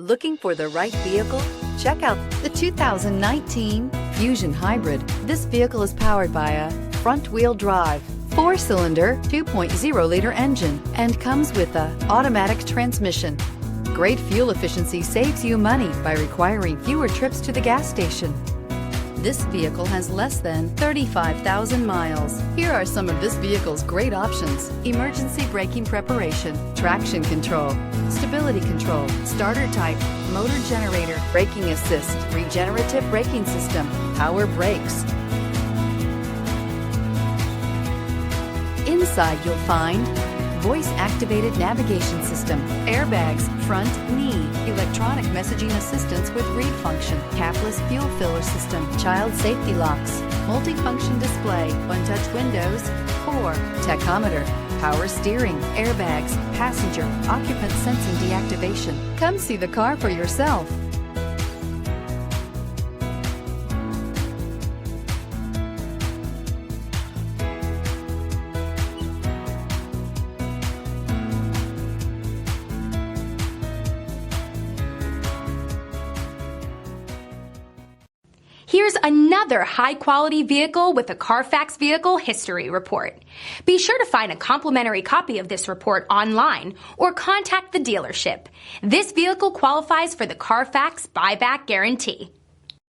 Looking for the right vehicle? Check out the 2019 Fusion Hybrid. This vehicle is powered by a front-wheel drive, 4-cylinder, 2.0-liter engine, and comes with an automatic transmission. Great fuel efficiency saves you money by requiring fewer trips to the gas station. This vehicle has less than 35,000 miles. Here are some of this vehicle's great options: emergency braking preparation, traction control, stability control, starter type, motor generator, braking assist, regenerative braking system, power brakes. Inside you'll find voice-activated navigation system, airbags, front knee, electronic messaging assistance with read function, capless fuel filler system, child safety locks, multifunction display, one-touch windows, 4, tachometer, power steering, airbags, passenger, occupant sensing deactivation. Come see the car for yourself. Here's another high-quality vehicle with a CARFAX Vehicle History Report. Be sure to find a complimentary copy of this report online or contact the dealership. This vehicle qualifies for the CARFAX Buyback Guarantee.